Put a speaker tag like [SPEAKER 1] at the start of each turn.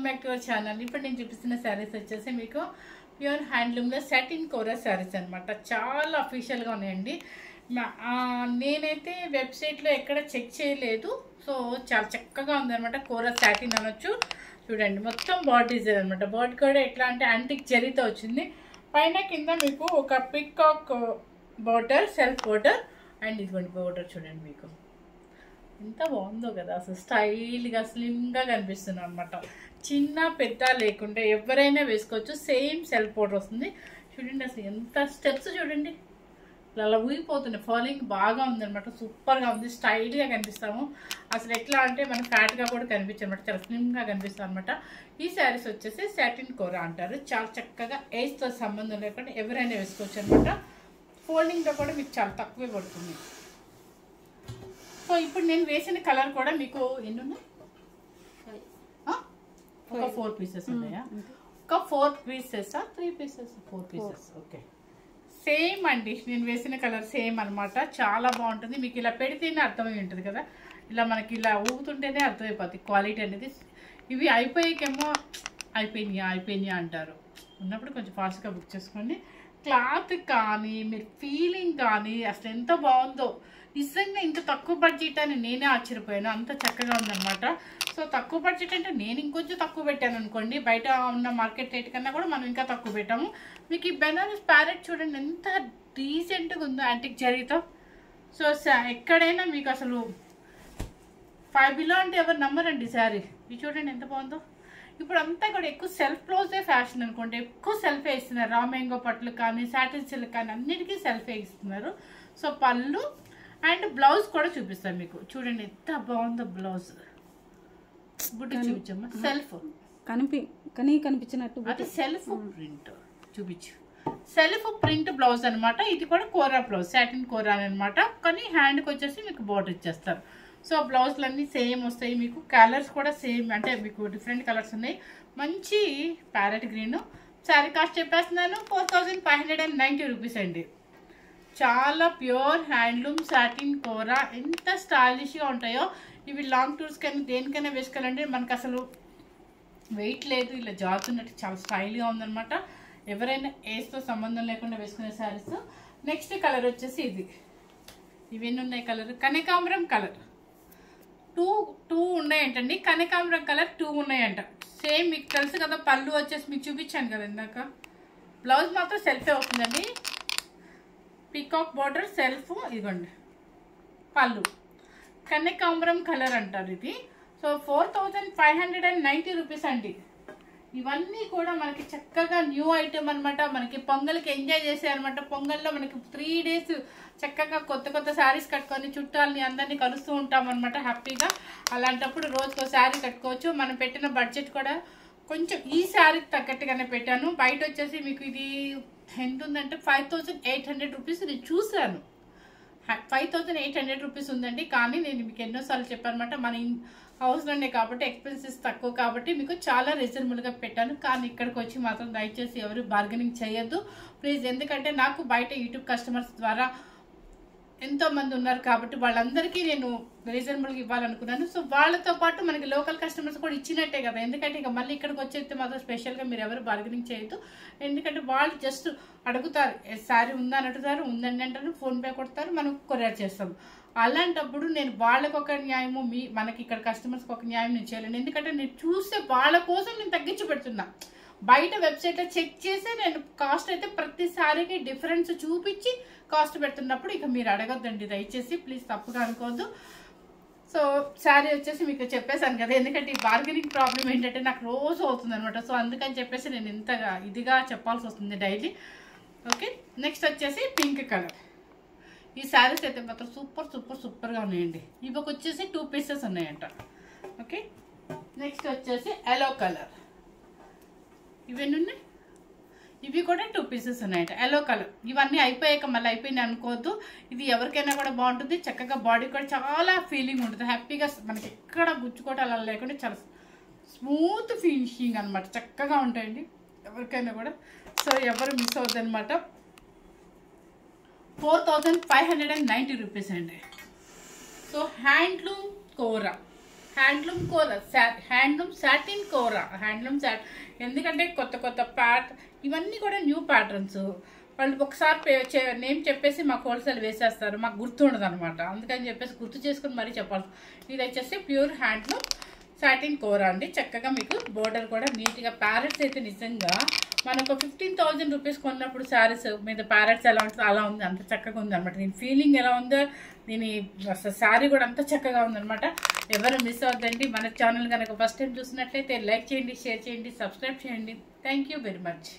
[SPEAKER 1] Back to our channel. ఇప్పుడు నేను చూపిస్తున్న శారీస్ వచ్చేసి మీకు ప్యూర్ హ్యాండ్లూమ్లో సాటిన్ కోరా శారీస్ అనమాట. చాలా అఫీషియల్గా ఉన్నాయండి. నేనైతే వెబ్సైట్లో ఎక్కడ చెక్ చేయలేదు. సో చాలా చక్కగా ఉందన్నమాట. కోరా సాటిన్ అనొచ్చు. చూడండి మొత్తం బాడీ డిజైన్ అనమాట. బాడీ కూడా ఎట్లా అంటే యాంటిక్ జరీతో వచ్చింది. పైన కింద మీకు ఒక peacock border, self border and ఇదిగోండి బోర్డర్ చూడండి. మీకు ఎంత బాగుందో కదా, అసలు స్టైల్గా స్లిమ్గా కనిపిస్తుంది అనమాట. చిన్న పెద్ద లేకుండా ఎవరైనా వేసుకోవచ్చు. సేమ్ సెల్ఫ్ బోర్డర్ వస్తుంది. చూడండి అసలు ఎంత స్టెప్స్ చూడండి, అలా ఊగిపోతున్నాయి. ఫాలోయింగ్ బాగా ఉందన్నమాట. సూపర్గా ఉంది, స్టైల్గా కనిపిస్తాము. అసలు ఎట్లా అంటే మనం ఫ్యాట్గా కూడా కనిపించు అనమాట. చాలా స్లిమ్గా కనిపిస్తాం అనమాట. ఈ శారీస్ వచ్చేసి సాటిన్ కోరా అంటారు. చాలా చక్కగా ఏజ్తో సంబంధం లేకుండా ఎవరైనా వేసుకోవచ్చు అనమాట. ఫోల్డింగ్లో కూడా మీకు చాలా తక్కువే పడుతుంది. సో ఇప్పుడు నేను వేసిన కలర్ కూడా మీకు ఎన్ని ఉన్నాయి? ఒక 4 పీసెస్ ఉన్నాయా? ఒక 4 pieces, 3 pieces, 4 pieces. Okay, same అండి. నేను వేసిన కలర్ సేమ్ అనమాట. చాలా బాగుంటుంది. మీకు ఇలా పెడితేనే అర్థమై ఉంటుంది కదా. ఇలా మనకి ఇలా ఊగుతుంటేనే అర్థమైపోతుంది క్వాలిటీ అనేది. ఇవి అయిపోయాకేమో అయిపోయినాయా అంటారు. ఉన్నప్పుడు కొంచెం ఫాస్ట్గా బుక్ చేసుకోండి. క్లాత్ కానీ మీరు ఫీలింగ్ కానీ అసలు ఎంత బాగుందో. నిజంగా ఇంత తక్కువ బడ్జెట్ అని నేనే ఆశ్చర్యపోయాను. అంత చక్కగా ఉందన్నమాట. సో తక్కువ బడ్జెట్ అంటే నేను ఇంకొంచెం తక్కువ పెట్టాను అనుకోండి. బయట ఉన్న మార్కెట్ రేట్ కన్నా కూడా మనం ఇంకా తక్కువ పెట్టాము. మీకు ఈ బెనారస్ ప్యారెట్ చూడండి ఎంత డీసెంట్గా ఉందో యాంటిక్ జరీతో. సో ఎక్కడైనా మీకు అసలు 5 బిలో అంటే ఎవరు నమ్మరండి శారీ. ఇది చూడండి ఎంత బాగుందో. ఇప్పుడు అంతా కూడా ఎక్కువ సెల్ఫ్ బ్లౌజే ఫ్యాషన్ అనుకోండి. ఎక్కువ సెల్ఫే ఇస్తున్నారు. రా మ్యాంగో పట్లు కానీ సాటిన్ సిల్క్ కానీ అన్నిటికీ సెల్ఫే ఇస్తున్నారు. సో పళ్ళు అండ్ బ్లౌజ్ కూడా చూపిస్తాను మీకు. చూడండి ఎంత బాగుందో బ్లౌజ్. బుట్టి చూపించమ్మా. సెల్ఫ్ కనిపించినట్టు అది సెల్ఫ్ ప్రింట్ చూపించు. సెల్ఫ్ ప్రింట్ బ్లౌజ్ అనమాట. ఇది కూడా కోరా బ్లౌజ్, సాటిన్ కోరా అనమాట. కానీ హ్యాండ్కి వచ్చేసి మీకు బోర్డర్ ఇచ్చేస్తారు. సో బ్లౌజ్లు అన్నీ సేమ్ వస్తాయి. మీకు కలర్స్ కూడా సేమ్, అంటే మీకు డిఫరెంట్ కలర్స్ ఉన్నాయి. మంచి ప్యారెట్ గ్రీన్. శారీ కాస్ట్ చెప్పేస్తున్నాను 4590 రూపీస్ అండి. చాలా ప్యూర్ హ్యాండ్లూమ్ సాటిన్ కోరా. ఎంత స్టైలిష్గా ఉంటాయో ఇవి. లాంగ్ టూర్స్ కైనా దేనికైనా వేసుకోవాలంటే మనకు అసలు వెయిట్ లేదు, ఇలా జారుతున్నట్టు చాలా స్టైల్గా ఉందన్నమాట. ఎవరైనా ఏజ్తో సంబంధం లేకుండా వేసుకునే శారీస్. నెక్స్ట్ కలర్ వచ్చేసి ఇది. ఇవన్నీ ఉన్నాయి కలర్. కనకాంబరం కలర్ 2 ఉన్నాయంటండి. కనకాంబరం కలర్ 2 ఉన్నాయంట. సేమ్ మీకు తెలుసు కదా. పళ్ళు వచ్చేసి మీకు చూపించాను కదా ఇందాక. బ్లౌజ్ మాత్రం సెల్ఫే వస్తుందండి. Peacock border self. ఇదిగోండి పళ్ళు. కనకాంబరం కలర్ అంటారు ఇది. సో 4590 రూపీస్ అండి. ఇవన్నీ కూడా మనకి చక్కగా న్యూ ఐటమ్ అనమాట. మనకి పొంగల్కి ఎంజాయ్ చేసేయాలన్నమాట. పొంగల్లో మనకి 3 డేస్ చక్కగా కొత్త కొత్త శారీస్ కట్టుకొని చుట్టాలని అందరినీ కలుస్తూ ఉంటాం అనమాట హ్యాపీగా. అలాంటప్పుడు రోజుకో శారీ కట్టుకోవచ్చు. మనం పెట్టిన బడ్జెట్ కూడా కొంచెం ఈ శారీకి తగ్గట్టుగానే పెట్టాను. బయట వచ్చేసి మీకు ఇది ఎంత ఉందంటే 5800 రూపీస్. నేను చూసాను 5800 రూపీస్ ఉందండి. కానీ నేను మీకు ఎన్నోసార్లు చెప్పాను అనమాట. మన హౌస్లోనే కాబట్టి ఎక్స్పెన్సెస్ తక్కువ కాబట్టి మీకు చాలా రీజనబుల్గా పెట్టాను. కానీ ఇక్కడికి వచ్చి మాత్రం దయచేసి ఎవరు బార్గెనింగ్ చేయొద్దు ప్లీజ్. ఎందుకంటే నాకు బయట యూట్యూబ్ కస్టమర్స్ ద్వారా ఎంతోమంది ఉన్నారు కాబట్టి వాళ్ళందరికీ నేను రీజనబుల్గా ఇవ్వాలనుకున్నాను. సో వాళ్ళతో పాటు మనకి లోకల్ కస్టమర్స్ కూడా ఇచ్చినట్టే కదా. ఎందుకంటే ఇక మళ్ళీ ఇక్కడికి వచ్చేస్తే మాత్రం స్పెషల్గా మీరు ఎవరు బార్గెనింగ్ చేయొద్దు. ఎందుకంటే వాళ్ళు జస్ట్ అడుగుతారు, శారీ ఉందని అడుగుతారు, ఉందండి అంటారు, ఫోన్పే కొడతారు, మనం కొరియర్ చేస్తాం. అలాంటప్పుడు నేను వాళ్ళకి ఒక న్యాయము, మనకి ఇక్కడ కస్టమర్స్కి ఒక న్యాయం నేను చేయలేను. ఎందుకంటే నేను చూస్తే వాళ్ళ కోసం నేను తగ్గించి పెడుతున్నా. బయట వెబ్సైట్లో చెక్ చేసి నేను కాస్ట్ అయితే ప్రతిసారికి డిఫరెన్స్ చూపించి కాస్ట్ పెడుతున్నప్పుడు ఇక మీరు అడగొద్దండి దయచేసి ప్లీజ్. తప్పుగా అనుకోవద్దు. సో శారీ వచ్చేసి మీకు చెప్పేశాను కదా. ఎందుకంటే ఈ బార్గెనింగ్ ప్రాబ్లం ఏంటంటే నాకు రోజు అవుతుంది అనమాట. సో అందుకని చెప్పేసి నేను ఇంతగా ఇదిగా చెప్పాల్సి వస్తుంది డైలీ. ఓకే, నెక్స్ట్ వచ్చేసి పింక్ కలర్. ఈ శారీస్ అయితే మాత్రం సూపర్గా ఉన్నాయండి. ఇవి వచ్చేసి 2 పీసెస్ ఉన్నాయంట. ఓకే, నెక్స్ట్ వచ్చేసి ఎల్లో కలర్. ఇవన్నీ ఉన్నాయి. ఇవి కూడా 2 పీసెస్ ఉన్నాయంట. Yellow colour. ఇవన్నీ అయిపోయాక మళ్ళీ అయిపోయింది అనుకోవద్దు. ఇది ఎవరికైనా కూడా బాగుంటుంది. చక్కగా బాడీ కూడా చాలా ఫీలింగ్ ఉంటుంది. హ్యాపీగా మనకి ఎక్కడ గుచ్చుకోవటం అలా లేకుండా చాలా స్మూత్ ఫినిషింగ్ అనమాట. చక్కగా ఉంటాయండి ఎవరికైనా కూడా. సో ఎవరు మిస్ అవుతుంది అనమాట. 4590 రూపీస్ అండి. సో హ్యాండ్లూమ్ కోరా హ్యాండ్లూమ్ కోరా, హ్యాండ్లూమ్ సాటిన్ కోరా, ఎందుకంటే కొత్త కొత్త ఇవన్నీ కూడా న్యూ ప్యాటర్న్స్. వాళ్ళు ఒకసారి నేమ్ చెప్పేసి మాకు హోల్సేల్ వేసేస్తారు, మాకు గుర్తుండదు అనమాట. అందుకని చెప్పేసి గుర్తు చేసుకుని మరీ చెప్పాలి. ఇది వచ్చేసి ప్యూర్ హ్యాండ్లూమ్ సాటిన్ కోరా అండి. చక్కగా మీకు బోర్డర్ కూడా నీట్గా, ప్యారెట్స్ అయితే నిజంగా మనకు 15,000 రూపీస్ కొన్నప్పుడు శారీస్ మీద ప్యారెట్స్ ఎలా ఉంటుందో అలా ఉంది, అంత చక్కగా ఉంది అనమాట. దీని ఫీలింగ్ ఎలా ఉందో, దీని శారీ కూడా అంత చక్కగా ఉందనమాట. ఎవరు మిస్ అవ్వద్దండి. మన ఛానల్ కనుక ఫస్ట్ టైం చూసినట్లయితే లైక్ చేయండి, షేర్ చేయండి, సబ్స్క్రైబ్ చేయండి. Thank you very much.